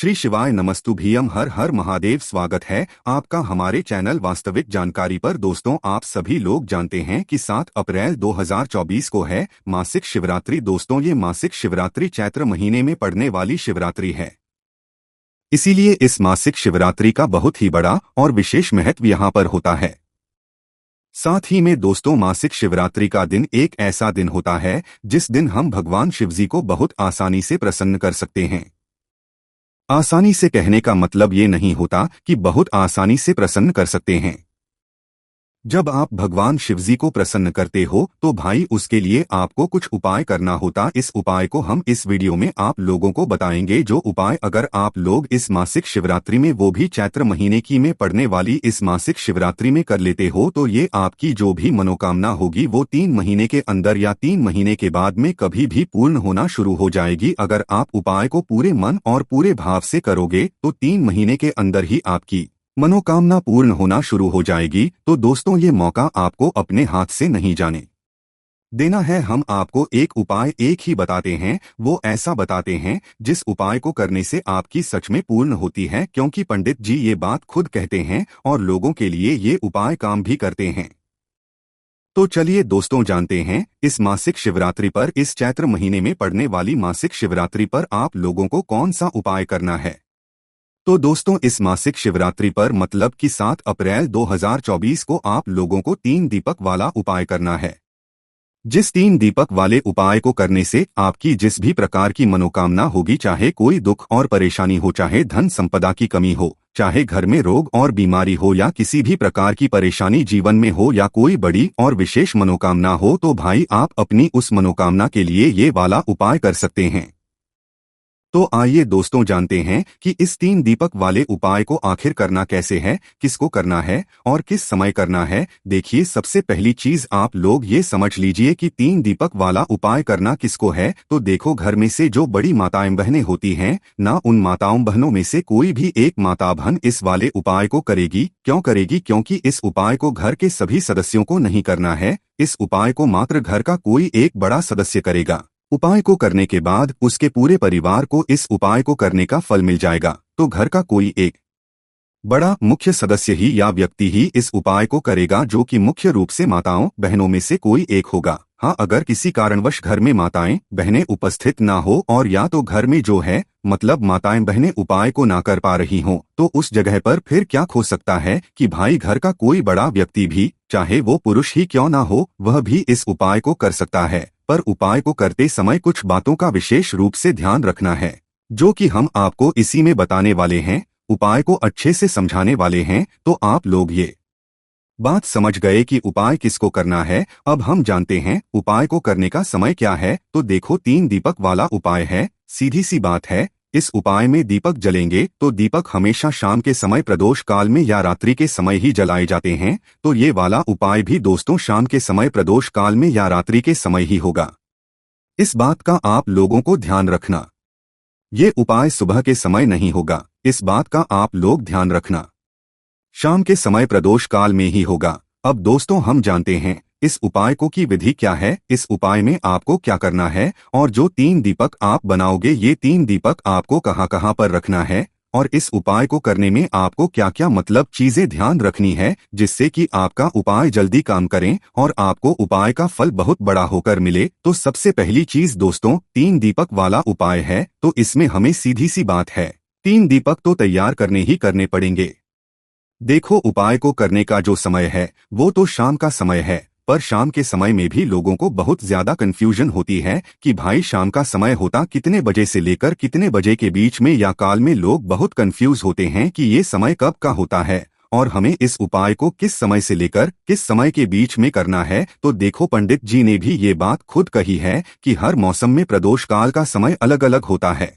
श्री शिवाय नमस्तुभ्यम। हर हर महादेव। स्वागत है आपका हमारे चैनल वास्तविक जानकारी पर। दोस्तों, आप सभी लोग जानते हैं कि 7 अप्रैल 2024 को है मासिक शिवरात्रि। दोस्तों, ये मासिक शिवरात्रि चैत्र महीने में पड़ने वाली शिवरात्रि है। इसीलिए इस मासिक शिवरात्रि का बहुत ही बड़ा और विशेष महत्व यहाँ पर होता है। साथ ही में दोस्तों, मासिक शिवरात्रि का दिन एक ऐसा दिन होता है जिस दिन हम भगवान शिवजी को बहुत आसानी से प्रसन्न कर सकते हैं। आसानी से कहने का मतलब ये नहीं होता कि बहुत आसानी से प्रसन्न कर सकते हैं। जब आप भगवान शिवजी को प्रसन्न करते हो तो भाई उसके लिए आपको कुछ उपाय करना होता। इस उपाय को हम इस वीडियो में आप लोगों को बताएंगे। जो उपाय अगर आप लोग इस मासिक शिवरात्रि में, वो भी चैत्र महीने की में पड़ने वाली इस मासिक शिवरात्रि में कर लेते हो तो ये आपकी जो भी मनोकामना होगी वो 3 महीने के अंदर या 3 महीने के बाद में कभी भी पूर्ण होना शुरू हो जाएगी। अगर आप उपाय को पूरे मन और पूरे भाव से करोगे तो 3 महीने के अंदर ही आपकी मनोकामना पूर्ण होना शुरू हो जाएगी। तो दोस्तों, ये मौका आपको अपने हाथ से नहीं जाने देना है। हम आपको एक उपाय एक ही बताते हैं, वो ऐसा बताते हैं जिस उपाय को करने से आपकी सच में पूर्ण होती है, क्योंकि पंडित जी ये बात खुद कहते हैं और लोगों के लिए ये उपाय काम भी करते हैं। तो चलिए दोस्तों, जानते हैं इस मासिक शिवरात्रि पर, इस चैत्र महीने में पड़ने वाली मासिक शिवरात्रि पर आप लोगों को कौन सा उपाय करना है। तो दोस्तों, इस मासिक शिवरात्रि पर मतलब कि 7 अप्रैल 2024 को आप लोगों को 3 दीपक वाला उपाय करना है। जिस 3 दीपक वाले उपाय को करने से आपकी जिस भी प्रकार की मनोकामना होगी, चाहे कोई दुख और परेशानी हो, चाहे धन संपदा की कमी हो, चाहे घर में रोग और बीमारी हो, या किसी भी प्रकार की परेशानी जीवन में हो, या कोई बड़ी और विशेष मनोकामना हो, तो भाई आप अपनी उस मनोकामना के लिए ये वाला उपाय कर सकते हैं। तो आइए दोस्तों, जानते हैं कि इस 3 दीपक वाले उपाय को आखिर करना कैसे है, किसको करना है और किस समय करना है। देखिए, सबसे पहली चीज आप लोग ये समझ लीजिए कि 3 दीपक वाला उपाय करना किसको है। तो देखो, घर में से जो बड़ी माताएं बहनें होती हैं ना, उन माताओं बहनों में से कोई भी एक माता बहन इस वाले उपाय को करेगी। क्यों करेगी? क्योंकि इस उपाय को घर के सभी सदस्यों को नहीं करना है। इस उपाय को मात्र घर का कोई एक बड़ा सदस्य करेगा। उपाय को करने के बाद उसके पूरे परिवार को इस उपाय को करने का फल मिल जाएगा। तो घर का कोई एक बड़ा मुख्य सदस्य ही या व्यक्ति ही इस उपाय को करेगा, जो कि मुख्य रूप से माताओं बहनों में से कोई एक होगा। हाँ, अगर किसी कारणवश घर में माताएं बहनें उपस्थित ना हो, और या तो घर में जो है मतलब माताएं बहनें उपाय को ना कर पा रही हों, तो उस जगह पर फिर क्या हो सकता है कि भाई घर का कोई बड़ा व्यक्ति भी, चाहे वो पुरुष ही क्यों ना हो, वह भी इस उपाय को कर सकता है। पर उपाय को करते समय कुछ बातों का विशेष रूप से ध्यान रखना है, जो कि हम आपको इसी में बताने वाले हैं, उपाय को अच्छे से समझाने वाले हैं। तो आप लोग ये बात समझ गए कि उपाय किसको करना है। अब हम जानते हैं उपाय को करने का समय क्या है। तो देखो, 3 दीपक वाला उपाय है। सीधी सी बात है, इस उपाय में दीपक जलेंगे तो दीपक हमेशा शाम के समय प्रदोष काल में या रात्रि के समय ही जलाए जाते हैं। तो ये वाला उपाय भी दोस्तों शाम के समय प्रदोष काल में या रात्रि के समय ही होगा। इस बात का आप लोगों को ध्यान रखना। ये उपाय सुबह के समय नहीं होगा, इस बात का आप लोग ध्यान रखना। शाम के समय प्रदोष काल में ही होगा। अब दोस्तों, हम जानते हैं इस उपाय को की विधि क्या है। इस उपाय में आपको क्या करना है, और जो 3 दीपक आप बनाओगे, ये 3 दीपक आपको कहाँ कहाँ पर रखना है, और इस उपाय को करने में आपको क्या क्या मतलब चीजें ध्यान रखनी है, जिससे कि आपका उपाय जल्दी काम करें और आपको उपाय का फल बहुत बड़ा होकर मिले। तो सबसे पहली चीज दोस्तों, 3 दीपक वाला उपाय है। तो इसमें हमें सीधी सी बात है, 3 दीपक तो तैयार करने ही करने पड़ेंगे। देखो, उपाय को करने का जो समय है वो तो शाम का समय है, पर शाम के समय में भी लोगों को बहुत ज्यादा कंफ्यूजन होती है कि भाई शाम का समय होता कितने बजे से लेकर कितने बजे के बीच में, या काल में लोग बहुत कंफ्यूज होते हैं कि ये समय कब का होता है और हमें इस उपाय को किस समय से लेकर किस समय के बीच में करना है। तो देखो, पंडित जी ने भी ये बात खुद कही है कि हर मौसम में प्रदोष काल का समय अलग अलग होता है।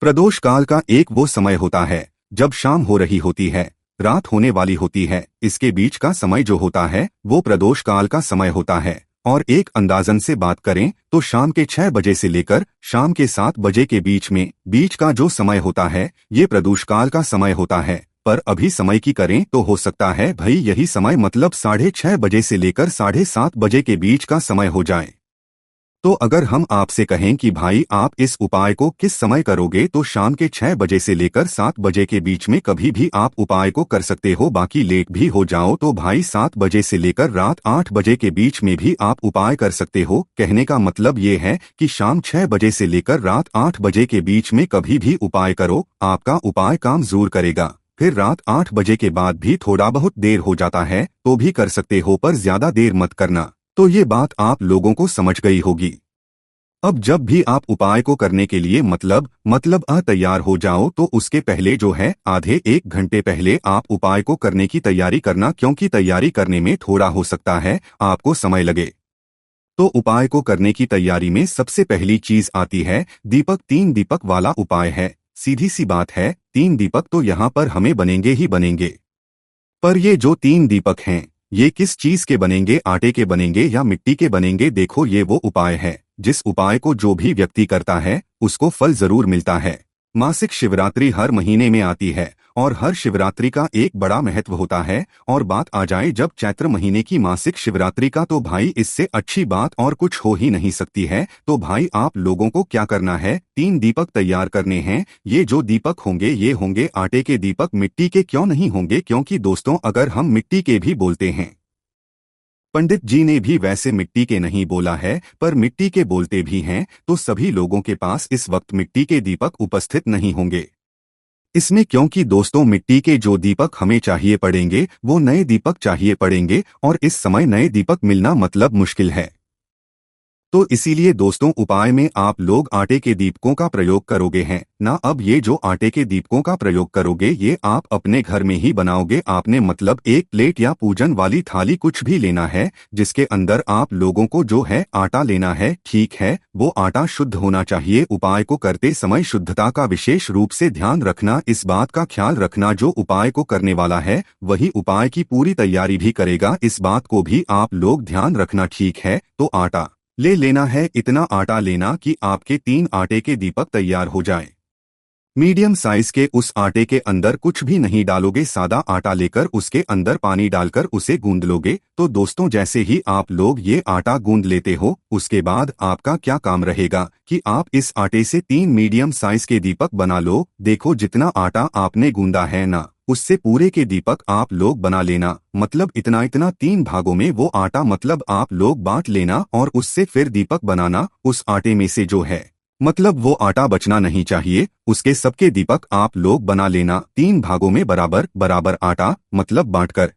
प्रदोष काल का एक वो समय होता है जब शाम हो रही होती है, रात होने वाली होती है। इसके बीच का समय जो होता है वो प्रदोष काल का समय होता है। और एक अंदाजन से बात करें तो शाम के 6 बजे से लेकर शाम के 7 बजे के बीच का जो समय होता है ये प्रदोष काल का समय होता है। पर अभी समय की करें तो हो सकता है भाई यही समय मतलब 6:30 बजे से लेकर 7:30 बजे के बीच का समय हो जाए। तो अगर हम आपसे कहें कि भाई आप इस उपाय को किस समय करोगे, तो शाम के 6 बजे से लेकर 7 बजे के बीच में कभी भी आप उपाय को कर सकते हो। बाकी लेट भी हो जाओ तो भाई 7 बजे से लेकर रात 8 बजे के बीच में भी आप उपाय कर सकते हो। कहने का मतलब ये है कि शाम 6 बजे से लेकर रात 8 बजे के बीच में कभी भी उपाय करो, आपका उपाय काम जरूर करेगा। फिर रात 8 बजे के बाद भी थोड़ा बहुत देर हो जाता है तो भी कर सकते हो, पर ज्यादा देर मत करना। तो ये बात आप लोगों को समझ गई होगी। अब जब भी आप उपाय को करने के लिए मतलब तैयार हो जाओ, तो उसके पहले जो है आधे 1 घंटे पहले आप उपाय को करने की तैयारी करना, क्योंकि तैयारी करने में थोड़ा हो सकता है आपको समय लगे। तो उपाय को करने की तैयारी में सबसे पहली चीज आती है दीपक। 3 दीपक वाला उपाय है। सीधी सी बात है, 3 दीपक तो यहाँ पर हमें बनेंगे ही बनेंगे। पर ये जो 3 दीपक हैं, ये किस चीज के बनेंगे? आटे के बनेंगे या मिट्टी के बनेंगे? देखो, ये वो उपाय है जिस उपाय को जो भी व्यक्ति करता है उसको फल जरूर मिलता है। मासिक शिवरात्रि हर महीने में आती है और हर शिवरात्रि का एक बड़ा महत्व होता है। और बात आ जाए जब चैत्र महीने की मासिक शिवरात्रि का, तो भाई इससे अच्छी बात और कुछ हो ही नहीं सकती है। तो भाई आप लोगों को क्या करना है, 3 दीपक तैयार करने हैं। ये जो दीपक होंगे ये होंगे आटे के दीपक। मिट्टी के क्यों नहीं होंगे? क्योंकि दोस्तों अगर हम मिट्टी के भी बोलते हैं, पंडित जी ने भी वैसे मिट्टी के नहीं बोला है, पर मिट्टी के बोलते भी हैं, तो सभी लोगों के पास इस वक्त मिट्टी के दीपक उपस्थित नहीं होंगे इसमें। क्योंकि दोस्तों मिट्टी के जो दीपक हमें चाहिए पड़ेंगे वो नए दीपक चाहिए पड़ेंगे, और इस समय नए दीपक मिलना मतलब मुश्किल है। तो इसीलिए दोस्तों उपाय में आप लोग आटे के दीपकों का प्रयोग करोगे हैं ना। अब ये जो आटे के दीपकों का प्रयोग करोगे ये आप अपने घर में ही बनाओगे। आपने मतलब एक प्लेट या पूजन वाली थाली कुछ भी लेना है जिसके अंदर आप लोगों को जो है आटा लेना है। ठीक है, वो आटा शुद्ध होना चाहिए। उपाय को करते समय शुद्धता का विशेष रूप से ध्यान रखना। इस बात का ख्याल रखना जो उपाय को करने वाला है वही उपाय की पूरी तैयारी भी करेगा। इस बात को भी आप लोग ध्यान रखना। ठीक है, तो आटा ले लेना है। इतना आटा लेना कि आपके 3 आटे के दीपक तैयार हो जाएं। मीडियम साइज के उस आटे के अंदर कुछ भी नहीं डालोगे, सादा आटा लेकर उसके अंदर पानी डालकर उसे गूंद लोगे। तो दोस्तों जैसे ही आप लोग ये आटा गूंद लेते हो, उसके बाद आपका क्या काम रहेगा कि आप इस आटे से 3 मीडियम साइज के दीपक बना लो। देखो जितना आटा आपने गूंदा है ना, उससे पूरे के दीपक आप लोग बना लेना। मतलब इतना इतना 3 भागों में वो आटा मतलब आप लोग बांट लेना और उससे फिर दीपक बनाना। उस आटे में से जो है मतलब वो आटा बचना नहीं चाहिए। उसके सबके दीपक आप लोग बना लेना 3 भागों में बराबर बराबर आटा मतलब बांटकर।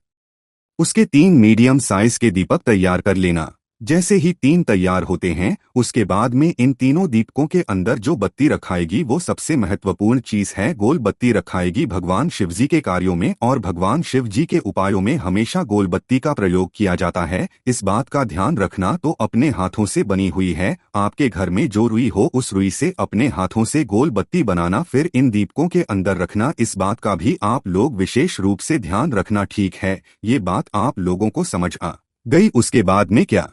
उसके 3 मीडियम साइज के दीपक तैयार कर लेना। जैसे ही 3 तैयार होते हैं उसके बाद में इन तीनों दीपकों के अंदर जो बत्ती रखाएगी वो सबसे महत्वपूर्ण चीज है। गोल बत्ती रखाएगी भगवान शिव जी के कार्यों में, और भगवान शिव जी के उपायों में हमेशा गोल बत्ती का प्रयोग किया जाता है। इस बात का ध्यान रखना। तो अपने हाथों से बनी हुई है, आपके घर में जो रुई हो उस रुई से अपने हाथों से गोल बत्ती बनाना, फिर इन दीपकों के अंदर रखना। इस बात का भी आप लोग विशेष रूप से ध्यान रखना। ठीक है, ये बात आप लोगों को समझ आ गई। उसके बाद में क्या,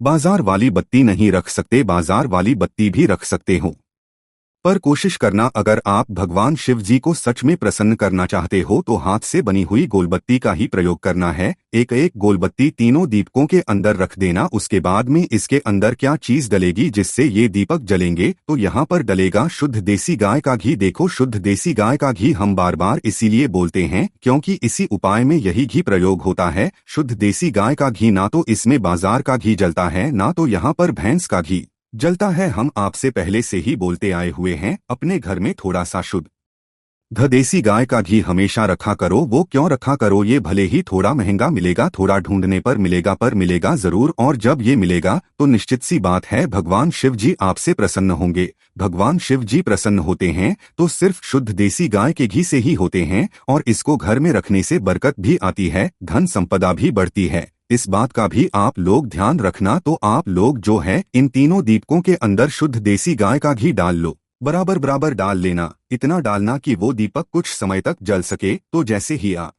बाजार वाली बत्ती नहीं रख सकते, बाजार वाली बत्ती भी रख सकते हो, पर कोशिश करना अगर आप भगवान शिव जी को सच में प्रसन्न करना चाहते हो तो हाथ से बनी हुई गोलबत्ती का ही प्रयोग करना है। एक एक गोलबत्ती तीनों दीपकों के अंदर रख देना। उसके बाद में इसके अंदर क्या चीज डलेगी जिससे ये दीपक जलेंगे, तो यहाँ पर डलेगा शुद्ध देसी गाय का घी। देखो शुद्ध देसी गाय का घी हम बार बार इसीलिए बोलते हैं क्योंकि इसी उपाय में यही घी प्रयोग होता है। शुद्ध देसी गाय का घी, ना तो इसमें बाजार का घी जलता है ना तो यहाँ पर भैंस का घी जलता है। हम आपसे पहले से ही बोलते आए हुए हैं अपने घर में थोड़ा सा शुद्ध देसी गाय का घी हमेशा रखा करो। वो क्यों रखा करो, ये भले ही थोड़ा महंगा मिलेगा, थोड़ा ढूंढने पर मिलेगा, पर मिलेगा जरूर। और जब ये मिलेगा तो निश्चित सी बात है भगवान शिव जी आपसे प्रसन्न होंगे। भगवान शिव जी प्रसन्न होते हैं तो सिर्फ शुद्ध देसी गाय के घी से ही होते हैं, और इसको घर में रखने से बरकत भी आती है, धन संपदा भी बढ़ती है। इस बात का भी आप लोग ध्यान रखना। तो आप लोग जो है इन तीनों दीपकों के अंदर शुद्ध देसी गाय का घी डाल लो, बराबर बराबर डाल लेना। इतना डालना कि वो दीपक कुछ समय तक जल सके। तो जैसे ही आप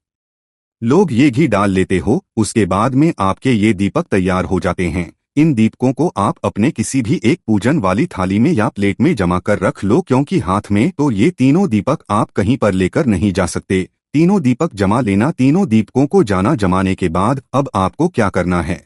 लोग ये घी डाल लेते हो उसके बाद में आपके ये दीपक तैयार हो जाते हैं। इन दीपकों को आप अपने किसी भी एक पूजन वाली थाली में या प्लेट में जमा कर रख लो, क्योंकि हाथ में तो ये तीनों दीपक आप कहीं पर लेकर नहीं जा सकते। तीनों दीपक जमा लेना। तीनों दीपकों को जाना जमाने के बाद अब आपको क्या करना है,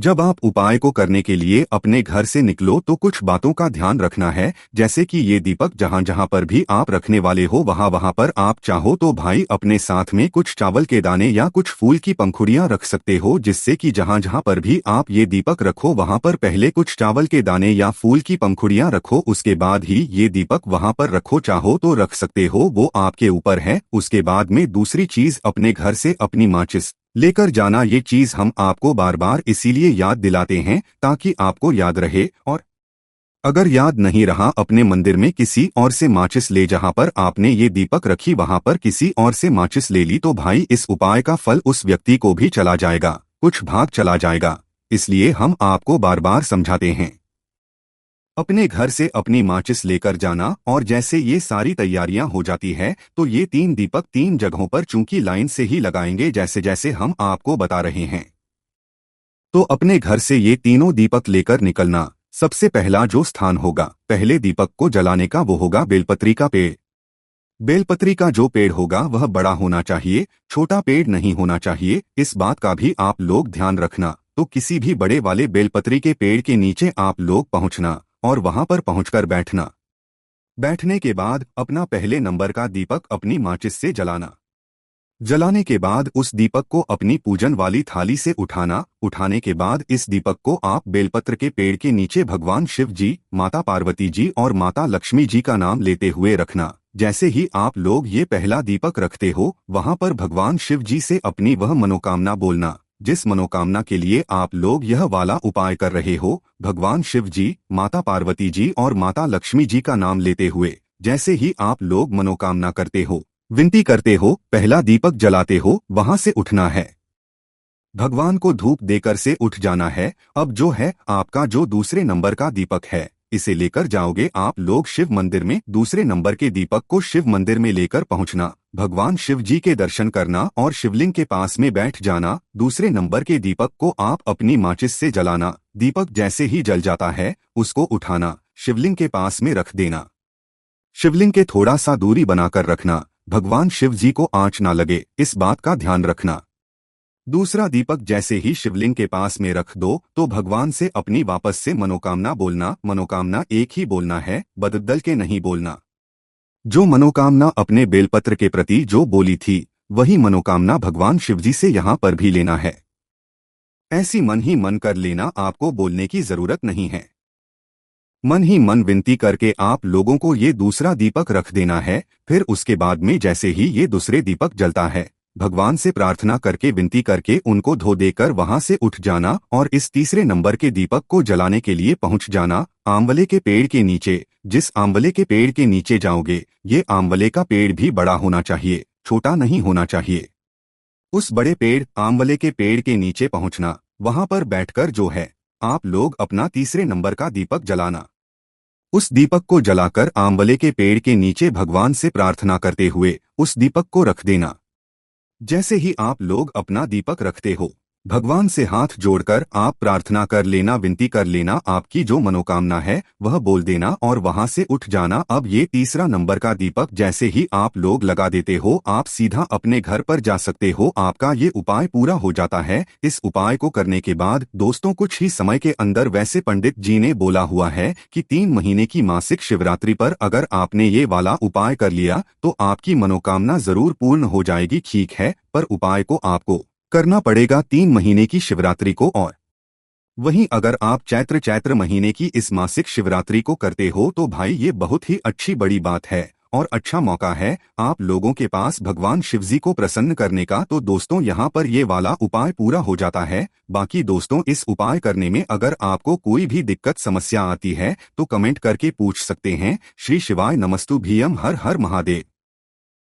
जब आप उपाय को करने के लिए अपने घर से निकलो तो कुछ बातों का ध्यान रखना है, जैसे कि ये दीपक जहाँ जहाँ पर भी आप रखने वाले हो वहाँ वहाँ पर आप चाहो तो भाई अपने साथ में कुछ चावल के दाने या कुछ फूल की पंखुड़ियाँ रख सकते हो, जिससे कि जहाँ जहाँ पर भी आप ये दीपक रखो वहाँ पर पहले कुछ चावल के दाने या फूल की पंखुड़ियाँ रखो, उसके बाद ही ये दीपक वहाँ पर रखो। चाहो तो रख सकते हो, वो आपके ऊपर है। उसके बाद में दूसरी चीज, अपने घर से अपनी माचिस लेकर जाना। ये चीज हम आपको बार बार इसीलिए याद दिलाते हैं ताकि आपको याद रहे, और अगर याद नहीं रहा अपने मंदिर में किसी और से माचिस ले, जहां पर आपने ये दीपक रखी वहां पर किसी और से माचिस ले ली, तो भाई इस उपाय का फल उस व्यक्ति को भी चला जाएगा, कुछ भाग चला जाएगा। इसलिए हम आपको बार बार समझाते हैं अपने घर से अपनी माचिस लेकर जाना। और जैसे ये सारी तैयारियां हो जाती है तो ये 3 दीपक 3 जगहों पर चूंकि लाइन से ही लगाएंगे जैसे जैसे हम आपको बता रहे हैं। तो अपने घर से ये तीनों दीपक लेकर निकलना। सबसे पहला जो स्थान होगा पहले दीपक को जलाने का वो होगा बेलपत्री का पेड़। बेलपत्री का जो पेड़ होगा वह बड़ा होना चाहिए, छोटा पेड़ नहीं होना चाहिए। इस बात का भी आप लोग ध्यान रखना। तो किसी भी बड़े वाले बेलपत्री के पेड़ के नीचे आप लोग पहुंचना और वहां पर पहुंचकर बैठना। बैठने के बाद अपना पहले नंबर का दीपक अपनी माचिस से जलाना। जलाने के बाद उस दीपक को अपनी पूजन वाली थाली से उठाना। उठाने के बाद इस दीपक को आप बेलपत्र के पेड़ के नीचे भगवान शिव जी, माता पार्वती जी और माता लक्ष्मी जी का नाम लेते हुए रखना। जैसे ही आप लोग ये पहला दीपक रखते हो वहां पर भगवान शिव जी से अपनी वह मनोकामना बोलना जिस मनोकामना के लिए आप लोग यह वाला उपाय कर रहे हो। भगवान शिव जी, माता पार्वती जी और माता लक्ष्मी जी का नाम लेते हुए जैसे ही आप लोग मनोकामना करते हो, विनती करते हो, पहला दीपक जलाते हो, वहां से उठना है। भगवान को धूप देकर से उठ जाना है। अब जो है आपका जो दूसरे नंबर का दीपक है, इसे लेकर जाओगे आप लोग शिव मंदिर में। दूसरे नंबर के दीपक को शिव मंदिर में लेकर पहुंचना, भगवान शिव जी के दर्शन करना और शिवलिंग के पास में बैठ जाना। दूसरे नंबर के दीपक को आप अपनी माचिस से जलाना। दीपक जैसे ही जल जाता है उसको उठाना, शिवलिंग के पास में रख देना। शिवलिंग के थोड़ा सा दूरी बनाकर रखना, भगवान शिव जी को आंच ना लगे, इस बात का ध्यान रखना। दूसरा दीपक जैसे ही शिवलिंग के पास में रख दो तो भगवान से अपनी वापस से मनोकामना बोलना। मनोकामना एक ही बोलना है, बदल के नहीं बोलना। जो मनोकामना अपने बेलपत्र के प्रति जो बोली थी वही मनोकामना भगवान शिवजी से यहाँ पर भी लेना है। ऐसी मन ही मन कर लेना, आपको बोलने की जरूरत नहीं है। मन ही मन विनती करके आप लोगों को ये दूसरा दीपक रख देना है। फिर उसके बाद में जैसे ही ये दूसरे दीपक जलता है, भगवान से प्रार्थना करके विनती करके उनको धो देकर वहां से उठ जाना और इस तीसरे नंबर के दीपक को जलाने के लिए पहुंच जाना आंवले के पेड़ के नीचे। जिस आंवले के पेड़ के नीचे जाओगे, ये आंवले का पेड़ भी बड़ा होना चाहिए, छोटा नहीं होना चाहिए। उस बड़े पेड़ आंवले के पेड़ के नीचे पहुंचना, वहां पर बैठकर जो है आप लोग अपना तीसरे नंबर का दीपक जलाना। उस दीपक को जलाकर आंवले के पेड़ के नीचे भगवान से प्रार्थना करते हुए उस दीपक को रख देना। जैसे ही आप लोग अपना दीपक रखते हो, भगवान से हाथ जोड़कर आप प्रार्थना कर लेना, विनती कर लेना, आपकी जो मनोकामना है वह बोल देना और वहां से उठ जाना। अब ये तीसरा नंबर का दीपक जैसे ही आप लोग लगा देते हो, आप सीधा अपने घर पर जा सकते हो। आपका ये उपाय पूरा हो जाता है। इस उपाय को करने के बाद दोस्तों कुछ ही समय के अंदर, वैसे पंडित जी ने बोला हुआ है कि 3 महीने की मासिक शिवरात्रि पर अगर आपने ये वाला उपाय कर लिया तो आपकी मनोकामना जरूर पूर्ण हो जाएगी। ठीक है, पर उपाय को आपको करना पड़ेगा 3 महीने की शिवरात्रि को। और वहीं अगर आप चैत्र महीने की इस मासिक शिवरात्रि को करते हो तो भाई ये बहुत ही अच्छी बड़ी बात है और अच्छा मौका है आप लोगों के पास भगवान शिवजी को प्रसन्न करने का। तो दोस्तों यहाँ पर ये वाला उपाय पूरा हो जाता है। बाकी दोस्तों इस उपाय करने में अगर आपको कोई भी दिक्कत समस्या आती है तो कमेंट करके पूछ सकते हैं। श्री शिवाय नमस्तु भीयम, हर हर महादेव।